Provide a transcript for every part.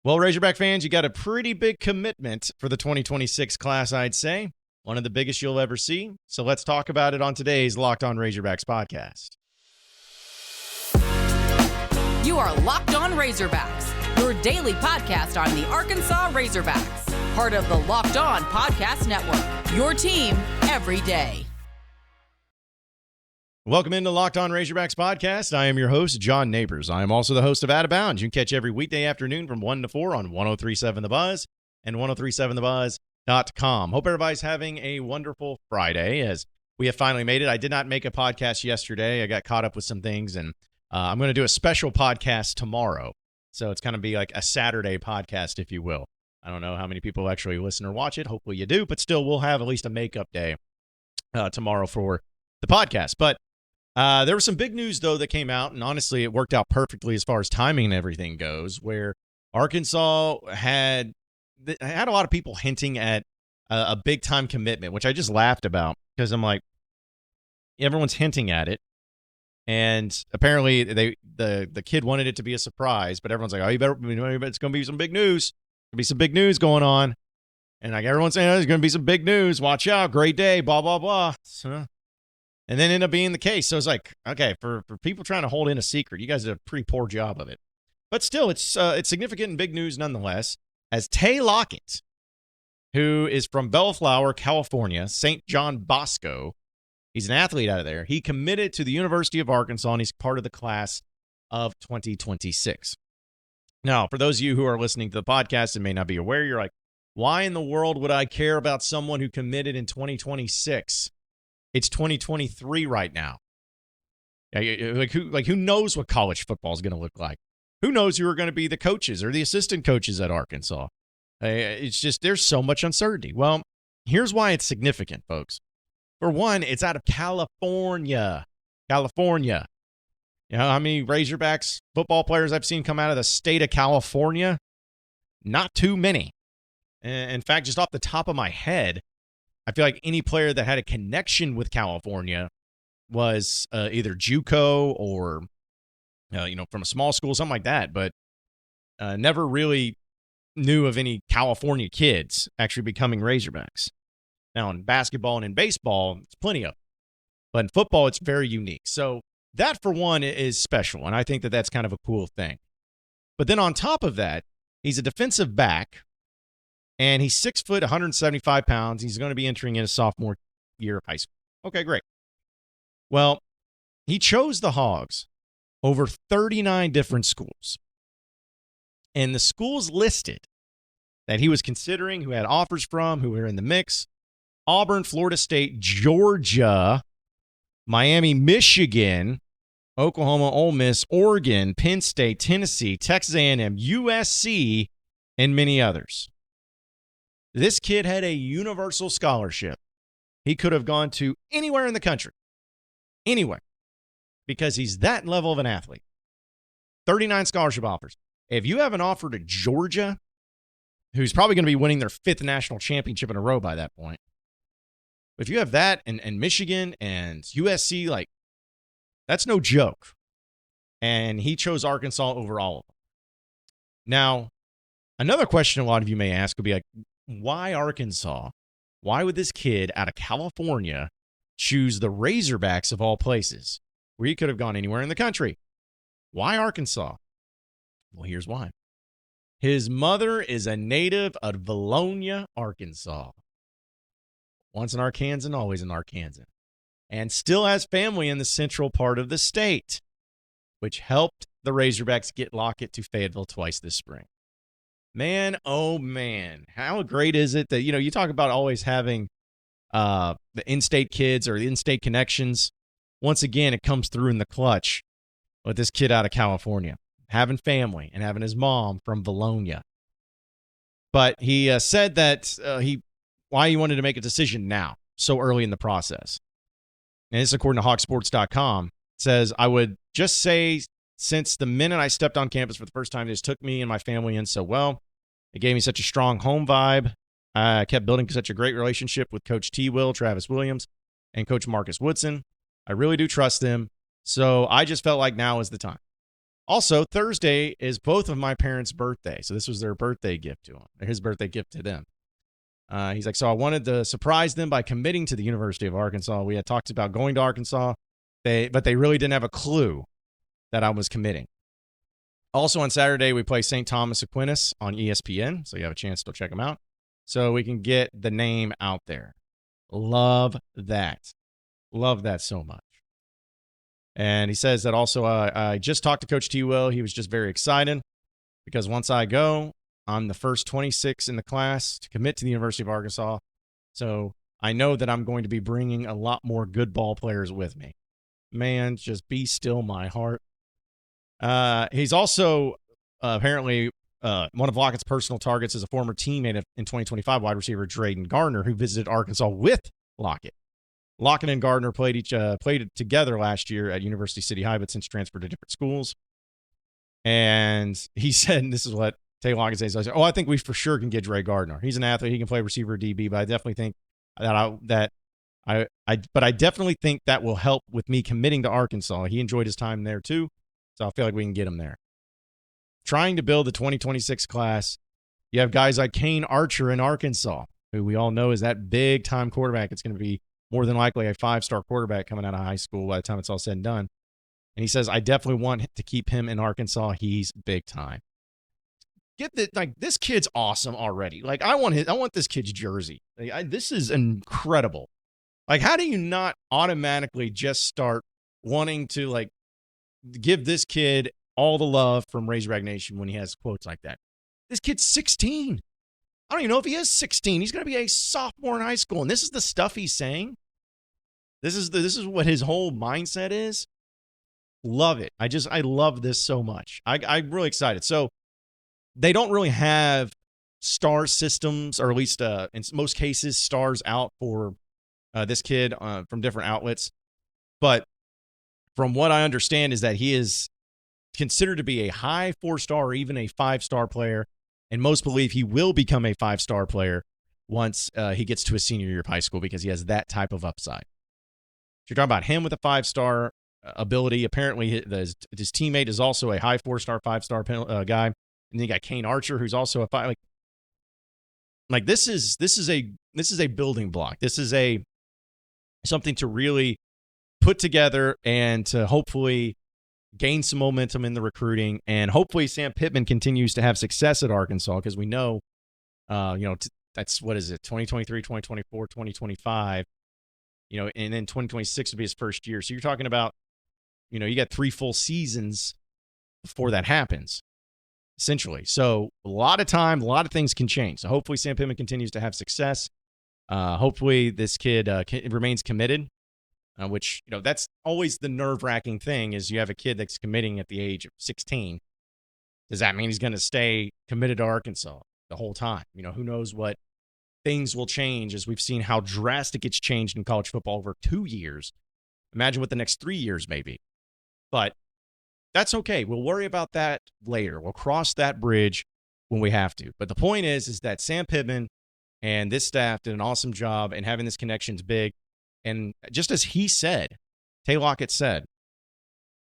Well, Razorback fans, you got a pretty big commitment for the 2026 class, I'd say. One of the biggest you'll ever see. So let's talk about it on today's Locked On Razorbacks podcast. You are Locked On Razorbacks, your daily podcast on the Arkansas Razorbacks. Part of the Locked On Podcast Network, your team every day. Welcome into Locked On Razorbacks podcast. I am your host, John Nabors. I am also the host of Out of Bounds. You can catch every weekday afternoon from 1 to 4 on 103.7 The Buzz and 103.7thebuzz.com. Hope everybody's having a wonderful Friday as we have finally made it. I did not make a podcast yesterday. I got caught up with some things, and I'm going to do a special podcast tomorrow. So it's going to be like a Saturday podcast, if you will. I don't know how many people actually listen or watch it. Hopefully you do, but still we'll have at least a makeup day tomorrow for the podcast. But there was some big news, though, that came out, and honestly, it worked out perfectly as far as timing and everything goes, where Arkansas had a lot of people hinting at a big-time commitment, which I just laughed about because I'm like, everyone's hinting at it, and apparently the kid wanted it to be a surprise, but everyone's like, oh, it's going to be some big news. There'll be some big news going on, and like everyone's saying, oh, there's going to be some big news. Watch out, great day, blah, blah, blah. So, and then ended up being the case. So it's like, okay, for people trying to hold in a secret, you guys did a pretty poor job of it. But still, it's significant and big news nonetheless, as Tay Lockett, who is from Bellflower, California, St. John Bosco, he's an athlete out of there. He committed to the University of Arkansas, and he's part of the class of 2026. Now, for those of you who are listening to the podcast and may not be aware, you're like, why in the world would I care about someone who committed in 2026? It's 2023 right now. Who knows what college football is going to look like? Who knows who are going to be the coaches or the assistant coaches at Arkansas? It's just there's so much uncertainty. Well, here's why it's significant, folks. For one, it's out of California. California. You know how many Razorbacks football players I've seen come out of the state of California? Not too many. In fact, just off the top of my head, I feel like any player that had a connection with California was either JUCO or, from a small school, something like that, but never really knew of any California kids actually becoming Razorbacks. Now, in basketball and in baseball, it's plenty of them. But in football, it's very unique. So that, for one, is special, and I think that that's kind of a cool thing. But then on top of that, he's a defensive back, and he's 6 foot, 175 pounds. He's going to be entering in his sophomore year of high school. Okay, great. Well, he chose the Hogs over 39 different schools. And the schools listed that he was considering, who had offers from, who were in the mix: Auburn, Florida State, Georgia, Miami, Michigan, Oklahoma, Ole Miss, Oregon, Penn State, Tennessee, Texas A&M, USC, and many others. This kid had a universal scholarship. He could have gone to anywhere in the country, anywhere, because he's that level of an athlete. 39 scholarship offers. If you have an offer to Georgia, who's probably going to be winning their 5th national championship in a row by that point, if you have that and Michigan and USC, like, that's no joke. And he chose Arkansas over all of them. Now, another question a lot of you may ask would be like, why Arkansas? Why would this kid out of California choose the Razorbacks of all places, where he could have gone anywhere in the country? Why Arkansas? Well, here's why. His mother is a native of Valonia, Arkansas. Once an Arkansan, always an Arkansan. And still has family in the central part of the state, which helped the Razorbacks get Lockett to Fayetteville twice this spring. Man, oh man, how great is it that, you talk about always having the in-state kids or the in-state connections. Once again, it comes through in the clutch with this kid out of California, having family and having his mom from Valonia. But he said that why he wanted to make a decision now, so early in the process. And this, according to hawksports.com, says, I would just say, since the minute I stepped on campus for the first time, it just took me and my family in so well. It gave me such a strong home vibe. I kept building such a great relationship with Coach T. Will, Travis Williams, and Coach Marcus Woodson. I really do trust them. So I just felt like now is the time. Also, Thursday is both of my parents' birthday. So this was their birthday gift to him, or his birthday gift to them. He's like, so I wanted to surprise them by committing to the University of Arkansas. We had talked about going to Arkansas, but they really didn't have a clue that I was committing. Also on Saturday, we play St. Thomas Aquinas on ESPN, so you have a chance to check them out. So we can get the name out there. Love that. Love that so much. And he says that also, I just talked to Coach T. Will. He was just very excited because once I go, I'm the first 26 in the class to commit to the University of Arkansas. So I know that I'm going to be bringing a lot more good ball players with me. Man, just be still my heart. He's also apparently one of Lockett's personal targets is a former teammate in 2025 wide receiver Drayden Gardner, who visited Arkansas with Lockett. Lockett and Gardner played together last year at University City High, but since transferred to different schools. And he said, and this is what Tay Lockett says, I think we for sure can get Dre Gardner. He's an athlete. He can play receiver DB, but I definitely think I definitely think that will help with me committing to Arkansas. He enjoyed his time there too, so I feel like we can get him there. Trying to build the 2026 class, you have guys like Kane Archer in Arkansas, who we all know is that big-time quarterback. It's going to be more than likely a 5-star quarterback coming out of high school by the time it's all said and done. And he says, I definitely want to keep him in Arkansas. He's big time. This kid's awesome already. Like, I want this kid's jersey. This is incredible. Like, how do you not automatically just start wanting to, like, give this kid all the love from Razorback Nation when he has quotes like that? This kid's 16. I don't even know if he is 16. He's going to be a sophomore in high school, and this is the stuff he's saying. This is what his whole mindset is. Love it. I love this so much. I'm really excited. So they don't really have star systems, or at least in most cases, stars out for this kid from different outlets. But from what I understand is that he is considered to be a high 4-star or even a 5-star player. And most believe he will become a 5-star player once he gets to his senior year of high school because he has that type of upside. So you're talking about him with a 5-star ability. Apparently, his teammate is also a high 4-star, 5-star guy. And then you got Kane Archer, who's also a 5. Like this is a building block. This is something to really put together and to hopefully gain some momentum in the recruiting, and hopefully Sam Pittman continues to have success at Arkansas because we know, that's, what is it, 2023, 2024, 2025, and then 2026 would be his first year. So you're talking about, you got 3 full seasons before that happens, essentially. So a lot of time, a lot of things can change. So hopefully Sam Pittman continues to have success. Hopefully this kid remains committed. Which, that's always the nerve-wracking thing is you have a kid that's committing at the age of 16. Does that mean he's going to stay committed to Arkansas the whole time? Who knows what things will change, as we've seen how drastic it's changed in college football over 2 years. Imagine what the next 3 years may be. But that's okay. We'll worry about that later. We'll cross that bridge when we have to. But the point is that Sam Pittman and this staff did an awesome job, and having this connection is big. And just as he said, Tay Lockett said,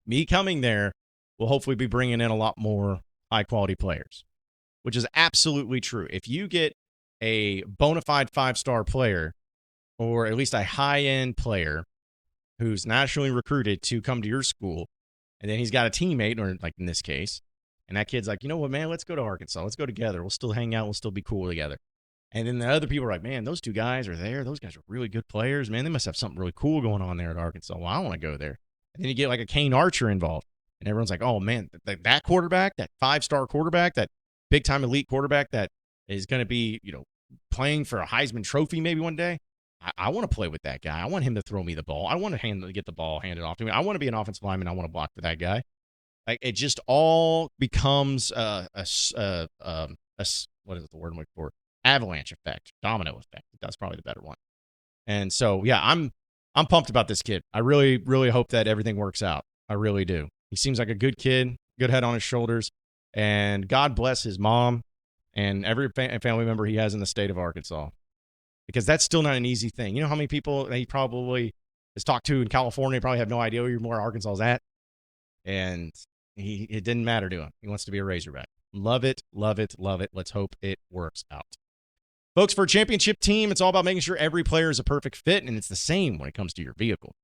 me coming there will hopefully be bringing in a lot more high-quality players, which is absolutely true. If you get a bona fide 5-star player, or at least a high-end player who's nationally recruited to come to your school, and then he's got a teammate, or like in this case, and that kid's like, you know what, man, let's go to Arkansas. Let's go together. We'll still hang out. We'll still be cool together. And then the other people are like, man, those 2 guys are there. Those guys are really good players. Man, they must have something really cool going on there at Arkansas. Well, I want to go there. And then you get like a Kane Archer involved. And everyone's like, oh, man, that quarterback, that 5-star quarterback, that big-time elite quarterback that is going to be, playing for a Heisman Trophy maybe one day. I want to play with that guy. I want him to throw me the ball. I want to get the ball handed off to me. I want to be an offensive lineman. I want to block for that guy. Like, it just all becomes what is it, the word I'm looking for? Avalanche effect, domino effect. That's probably the better one. And so, yeah, I'm pumped about this kid. I really, really hope that everything works out. I really do. He seems like a good kid, good head on his shoulders, and God bless his mom and every family member he has in the state of Arkansas, because that's still not an easy thing. You know how many people he probably has talked to in California probably have no idea where Arkansas is at, and It didn't matter to him. He wants to be a Razorback. Love it, love it, love it. Let's hope it works out. Folks, for a championship team, it's all about making sure every player is a perfect fit, and it's the same when it comes to your vehicle.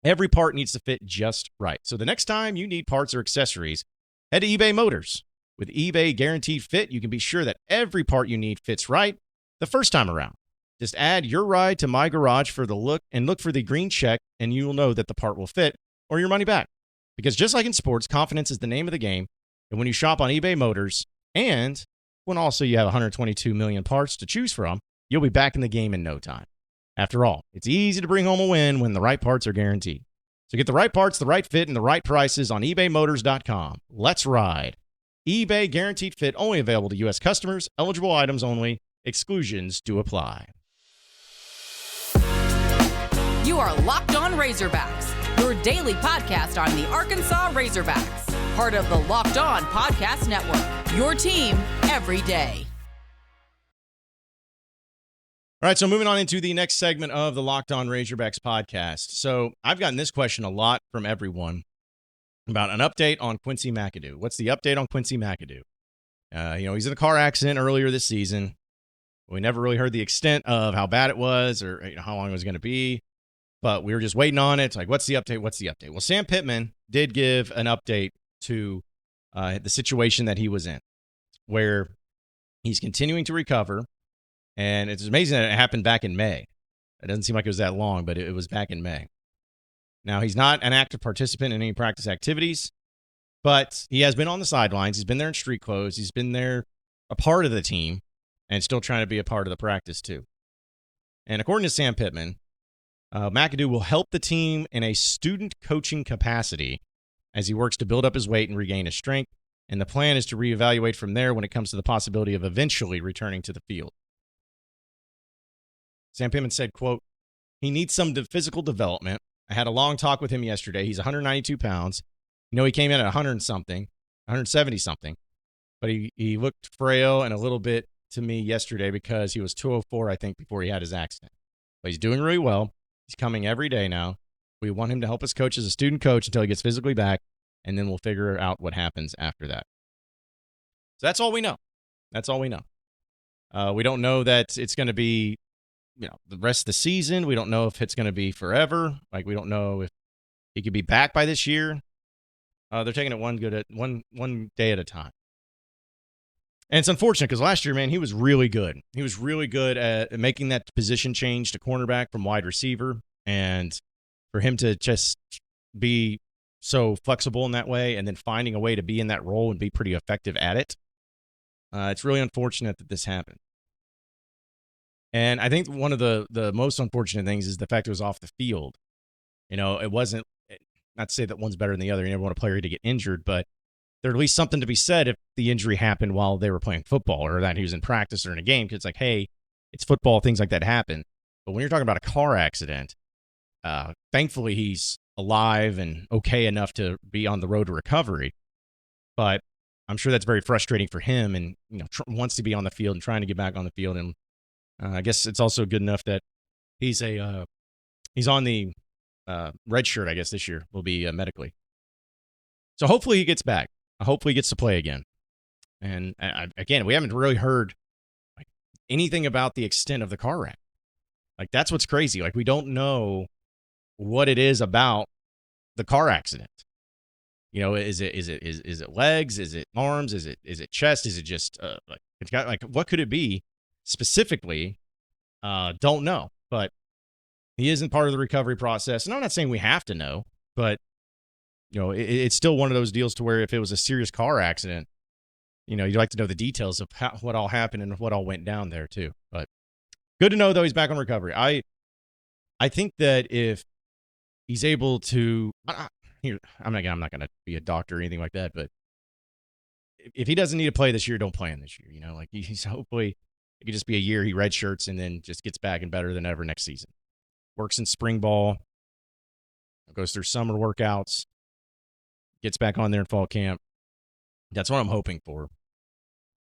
Every part needs to fit just right. So the next time you need parts or accessories, head to eBay Motors. With eBay Guaranteed Fit, you can be sure that every part you need fits right the first time around. Just add your ride to My Garage for the look and look for the green check, and you will know that the part will fit or your money back. Because just like in sports, confidence is the name of the game. And when you shop on eBay Motors, and when also you have 122 million parts to choose from, you'll be back in the game in no time. After all, it's easy to bring home a win when the right parts are guaranteed. So get the right parts, the right fit, and the right prices on ebaymotors.com. Let's ride. eBay Guaranteed Fit, only available to U.S. customers. Eligible items only. Exclusions do apply. You are Locked On Razorbacks, your daily podcast on the Arkansas Razorbacks, part of the Locked On Podcast Network, your team every day. All right, so moving on into the next segment of the Locked On Razorbacks podcast. So I've gotten this question a lot from everyone about an update on Quincy McAdoo. What's the update on Quincy McAdoo? He's in a car accident earlier this season. We never really heard the extent of how bad it was or how long it was going to be, but we were just waiting on it. It's like, what's the update? What's the update? Well, Sam Pittman did give an update to the situation that he was in, where he's continuing to recover. And it's amazing that it happened back in May. It doesn't seem like it was that long, but it was back in May. Now, he's not an active participant in any practice activities, but he has been on the sidelines. He's been there in street clothes. He's been there a part of the team and still trying to be a part of the practice, too. And according to Sam Pittman, McAdoo will help the team in a student coaching capacity as he works to build up his weight and regain his strength. And the plan is to reevaluate from there when it comes to the possibility of eventually returning to the field. Sam Pittman said, quote, "He needs some physical development. I had a long talk with him yesterday. He's 192 pounds. He came in at 100-something, 170-something. But he looked frail and a little bit to me yesterday because he was 204, I think, before he had his accident. But he's doing really well. He's coming every day now. We want him to help us coach as a student coach until he gets physically back, and then we'll figure out what happens after that." So that's all we know. That's all we know. We don't know that it's going to be the rest of the season. We don't know if it's going to be forever. We don't know if he could be back by this year. They're taking it one day at a time. And it's unfortunate because last year, man, he was really good. He was really good at making that position change to cornerback from wide receiver. And for him to just be so flexible in that way and then finding a way to be in that role and be pretty effective at it, it's really unfortunate that this happened. And I think one of the most unfortunate things is the fact it was off the field. It wasn't, not to say that one's better than the other. You never want a player to get injured, but there's at least something to be said if the injury happened while they were playing football or that he was in practice or in a game. Because it's like, hey, it's football, things like that happen. But when you're talking about a car accident, thankfully he's alive and okay enough to be on the road to recovery. But I'm sure that's very frustrating for him and wants to be on the field and trying to get back on the field. And I guess it's also good enough that he's on the red shirt, I guess, this year will be medically. So hopefully he gets back. Hopefully he gets to play again. And again, we haven't really heard anything about the extent of the car wreck. That's what's crazy. We don't know what it is about the car accident. Is it legs? Is it arms? Is it chest? Is it just it's got what could it be? Specifically, don't know, but he isn't part of the recovery process. And I'm not saying we have to know, but it's still one of those deals to where if it was a serious car accident, you'd like to know the details of what all happened and what all went down there too. But good to know though he's back on recovery. I think that if he's able to, I'm not going to be a doctor or anything like that, but if he doesn't need to play this year, don't play him this year. He's hopefully. It could just be a year he redshirts and then just gets back and better than ever next season. Works in spring ball, goes through summer workouts, gets back on there in fall camp. That's what I'm hoping for.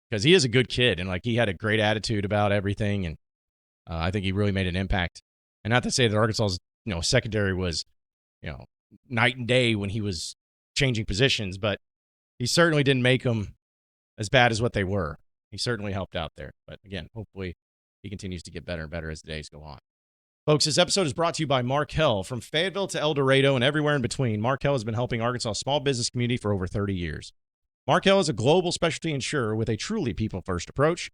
Because he is a good kid and he had a great attitude about everything. And I think he really made an impact. And not to say that Arkansas's secondary was night and day when he was changing positions, but he certainly didn't make them as bad as what they were. He certainly helped out there. But again, hopefully he continues to get better and better as the days go on. Folks, this episode is brought to you by Markel. From Fayetteville to El Dorado and everywhere in between, Markel has been helping Arkansas small business community for over 30 years. Markel is a global specialty insurer with a truly people-first approach.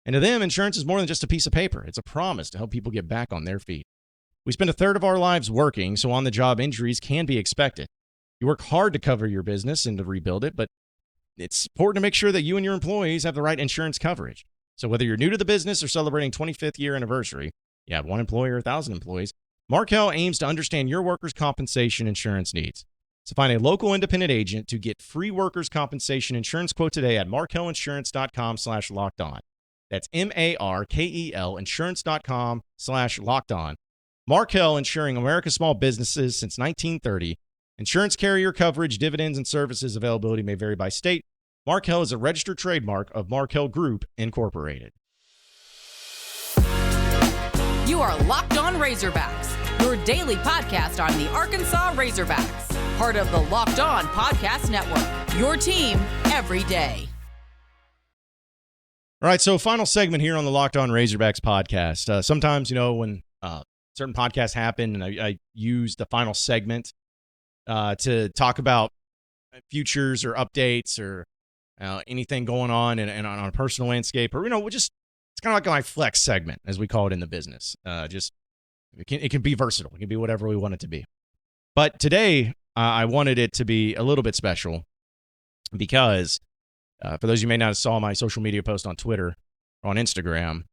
And to them, insurance is more than just a piece of paper. It's a promise to help people get back on their feet. We spend a third of our lives working, so on-the-job injuries can be expected. You work hard to cover your business and to rebuild it, but it's important to make sure that you and your employees have the right insurance coverage. So whether you're new to the business or celebrating 25th year anniversary, you have one employee or 1,000 employees, Markel aims to understand your workers' compensation insurance needs. So find a local independent agent to get free workers' compensation insurance quote today at markelinsurance.com/lockedon. That's MARKEL insurance.com/lockedon. Markel, insuring America's small businesses since 1930. Insurance carrier coverage, dividends, and services availability may vary by state. Markel is a registered trademark of Markel Group, Incorporated. You are Locked On Razorbacks, your daily podcast on the Arkansas Razorbacks, part of the Locked On Podcast Network, your team every day. All right, so final segment here on the Locked On Razorbacks podcast. Sometimes, when certain podcasts happen, and I use the final segment to talk about futures or updates or anything going on and on a personal landscape, or it's kind of like my flex segment, as we call it in the business. It can be versatile. It can be whatever we want it to be. But today, I wanted it to be a little bit special because for those of you who may not have saw my social media post on Twitter or on Instagram,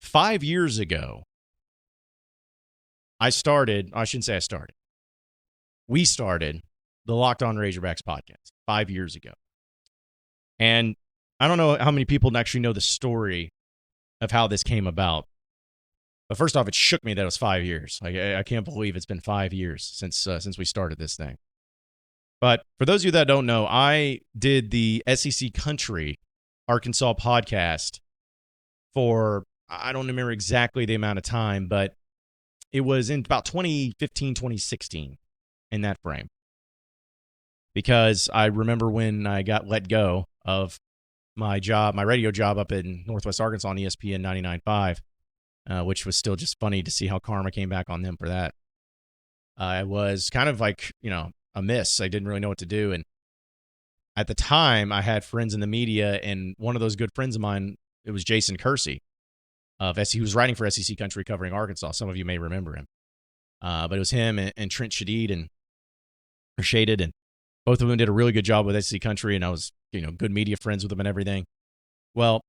5 years ago, we started the Locked On Razorbacks podcast 5 years ago. And I don't know how many people actually know the story of how this came about. But first off, it shook me that it was 5 years. I can't believe it's been 5 years since we started this thing. But for those of you that don't know, I did the SEC Country Arkansas podcast for, I don't remember exactly the amount of time, but it was in about 2015, 2016 in that frame. Because I remember when I got let go of my radio job up in Northwest Arkansas on ESPN 99.5, which was still just funny to see how karma came back on them for that. It was kind of like, a miss. I didn't really know what to do. And at the time, I had friends in the media, and one of those good friends of mine, it was Jason Kersey of SEC. He was writing for SEC Country covering Arkansas. Some of you may remember him. But it was him and Trent Shadid and both of them did a really good job with SEC Country, and I was, good media friends with them and everything. Well,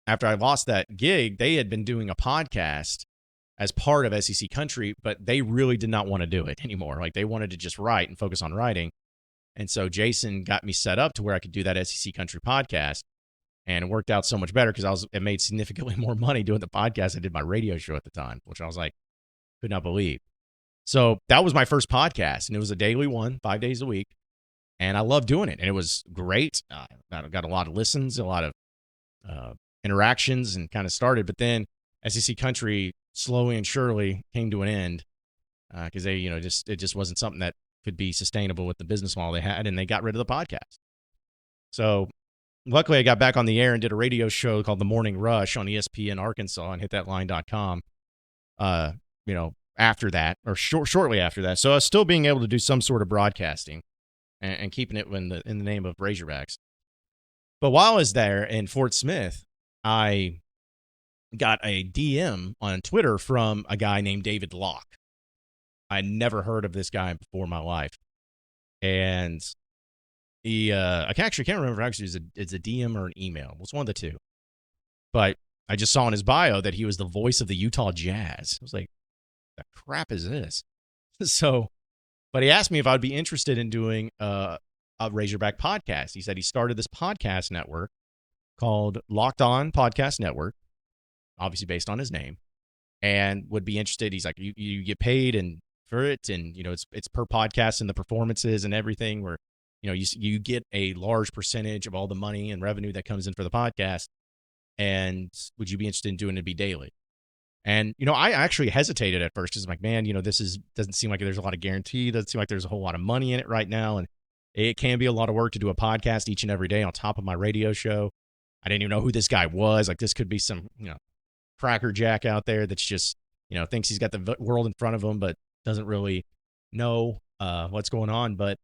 after I lost that gig, they had been doing a podcast as part of SEC Country, but they really did not want to do it anymore. Like, they wanted to just write and focus on writing. And so Jason got me set up to where I could do that SEC Country podcast, and it worked out so much better because it made significantly more money doing the podcast. I did my radio show at the time, which I was like, could not believe. So that was my first podcast, and it was a daily one, 5 days a week. And I loved doing it, and it was great. I got a lot of listens, a lot of interactions, and kind of started. But then SEC Country slowly and surely came to an end because they, it just wasn't something that could be sustainable with the business model they had, and they got rid of the podcast. So luckily, I got back on the air and did a radio show called The Morning Rush on ESPN Arkansas and hitthatline.com. After that, or shortly after that, so I was still being able to do some sort of broadcasting and keeping it in the name of Razorbacks. But while I was there in Fort Smith, I got a DM on Twitter from a guy named David Locke. I'd never heard of this guy before in my life. And he, I can't remember if actually it's a DM or an email. It's one of the two. But I just saw in his bio that he was the voice of the Utah Jazz. I was like, the crap is this? But he asked me if I'd be interested in doing a Razorback podcast. He said he started this podcast network called Locked On Podcast Network, obviously based on his name, and would be interested. He's like, you get paid for it, and it's per podcast and the performances and everything. Where you get a large percentage of all the money and revenue that comes in for the podcast. And would you be interested in doing it be daily? And, I actually hesitated at first because I'm like, man, this doesn't seem like there's a lot of guarantee. Doesn't seem like there's a whole lot of money in it right now. And It can be a lot of work to do a podcast each and every day on top of my radio show. I didn't even know who this guy was. Like, this could be some, crackerjack out there that's just, thinks he's got the world in front of him, but doesn't really know what's going on. But,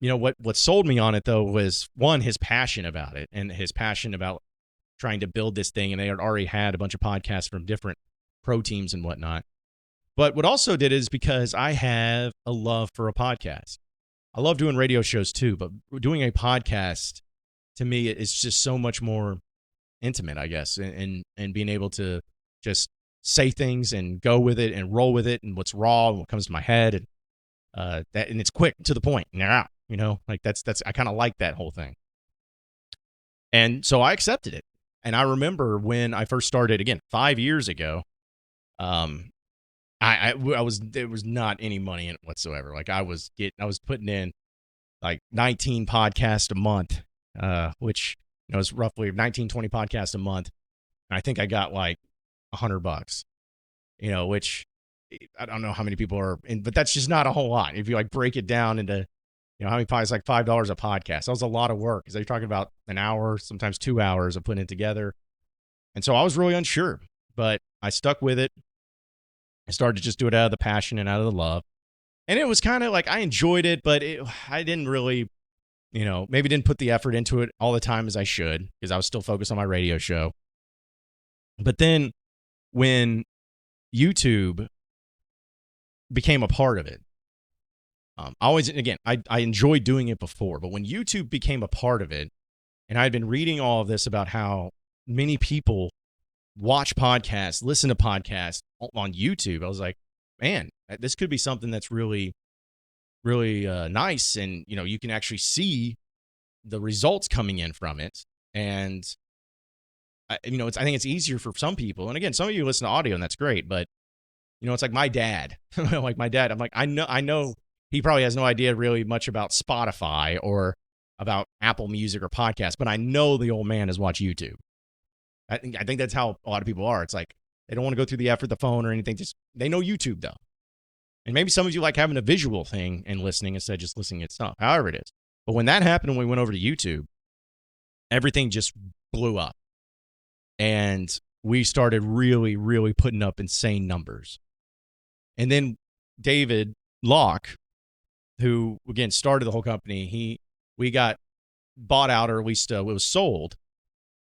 what sold me on it, though, was, one, his passion about it and his passion about trying to build this thing. And they had already had a bunch of podcasts from different pro teams and whatnot. But what also did is because I have a love for a podcast. I love doing radio shows too, but doing a podcast, to me, is just so much more intimate, I guess, and being able to just say things and go with it and roll with it and what's raw and what comes to my head, and and it's quick to the point and they're out. Like that's I kind of like that whole thing. And so I accepted it. And I remember when I first started, again, 5 years ago, there was not any money in it whatsoever. Like I was putting in like 19 podcasts a month, which is roughly 19, 20 podcasts a month. And I think I got like $100, which I don't know how many people are in, but that's just not a whole lot. If you like break it down into, how many podcasts, like $5 a podcast, that was a lot of work. Because you're talking about an hour, sometimes 2 hours of putting it together. And so I was really unsure, but I stuck with it. I started to just do it out of the passion and out of the love. And it was kind of like I enjoyed it, but I didn't really, maybe didn't put the effort into it all the time as I should, because I was still focused on my radio show. But then when YouTube became a part of it, I enjoyed doing it before, but when YouTube became a part of it, and I had been reading all of this about how many people watch podcasts, listen to podcasts on YouTube, I was like, man, this could be something that's really, really nice. And, you can actually see the results coming in from it. And, I think it's easier for some people. And again, some of you listen to audio and that's great, but, it's like my dad, I'm like, I know he probably has no idea really much about Spotify or about Apple Music or podcasts, but I know the old man has watched YouTube. I think that's how a lot of people are. It's like they don't want to go through the effort, the phone or anything. Just they know YouTube though. And maybe some of you like having a visual thing and listening instead of just listening at stuff, however it is. But when that happened, when we went over to YouTube, everything just blew up. And we started really, really putting up insane numbers. And then David Locke, who again started the whole company, we got bought out, or at least it was sold.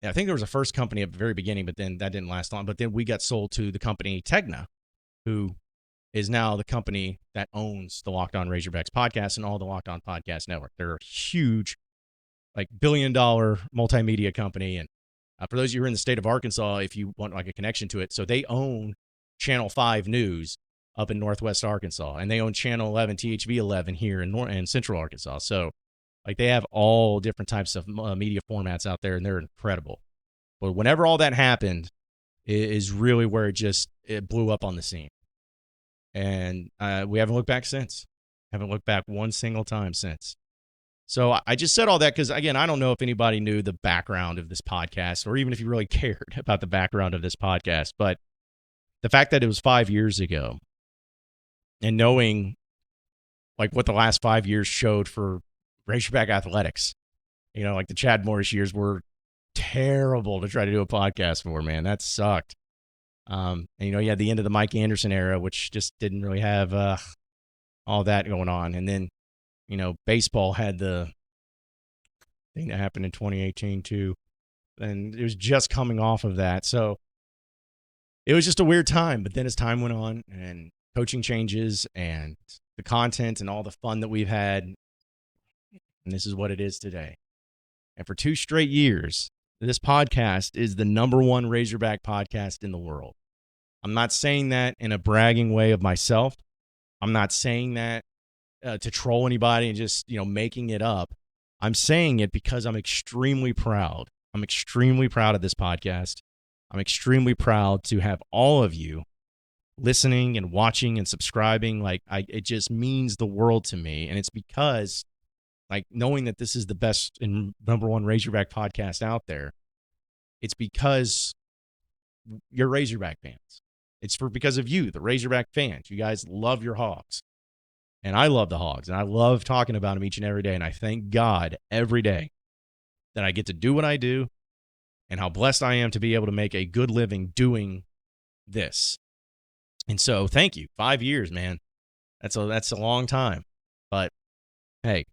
I think there was a first company at the very beginning, but then that didn't last long. But then we got sold to the company Tegna, who is now the company that owns the Locked On Razorbacks podcast and all the Locked On Podcast Network. They're a huge, like billion-dollar multimedia company. And for those of you who are in the state of Arkansas, if you want like a connection to it, so they own Channel 5 News up in Northwest Arkansas, and they own Channel 11, THV 11 here in Central Arkansas. So like they have all different types of media formats out there, and they're incredible. But whenever all that happened is really where it blew up on the scene. And we haven't looked back since. Haven't looked back one single time since. So I just said all that because, again, I don't know if anybody knew the background of this podcast, or even if you really cared about the background of this podcast. But the fact that it was 5 years ago, and knowing like what the last 5 years showed for Razorback athletics, like the Chad Morris years were terrible to try to do a podcast for, man. That sucked. And you had the end of the Mike Anderson era, which just didn't really have all that going on. And then, baseball had the thing that happened in 2018 too. And it was just coming off of that. So it was just a weird time. But then as time went on and coaching changes and the content and all the fun that we've had, and this is what it is today. And for 2 straight years, this podcast is the #1 Razorback podcast in the world. I'm not saying that in a bragging way of myself. I'm not saying that to troll anybody and just, making it up. I'm saying it because I'm extremely proud. I'm extremely proud of this podcast. I'm extremely proud to have all of you listening and watching and subscribing. It just means the world to me. And it's because knowing that this is the best and #1 Razorback podcast out there, it's because you're Razorback fans. It's because of you, the Razorback fans. You guys love your Hogs. And I love the Hogs, and I love talking about them each and every day. And I thank God every day that I get to do what I do and how blessed I am to be able to make a good living doing this. And so thank you. 5 years, man. That's a long time. But hey,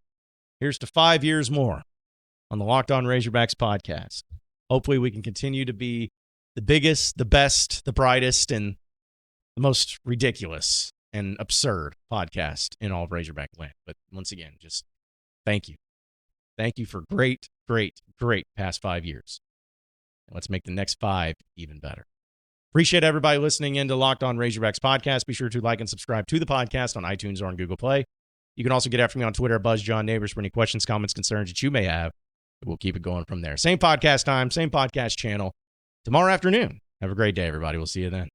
here's to 5 years more on the Locked On Razorbacks podcast. Hopefully we can continue to be the biggest, the best, the brightest, and the most ridiculous and absurd podcast in all of Razorback land. But once again, just thank you. Thank you for great past 5 years. And let's make the next 5 even better. Appreciate everybody listening in to Locked On Razorbacks podcast. Be sure to like and subscribe to the podcast on iTunes or on Google Play. You can also get after me on Twitter at BuzzJohnNabors for any questions, comments, concerns that you may have. We'll keep it going from there. Same podcast time, same podcast channel tomorrow afternoon. Have a great day, everybody. We'll see you then.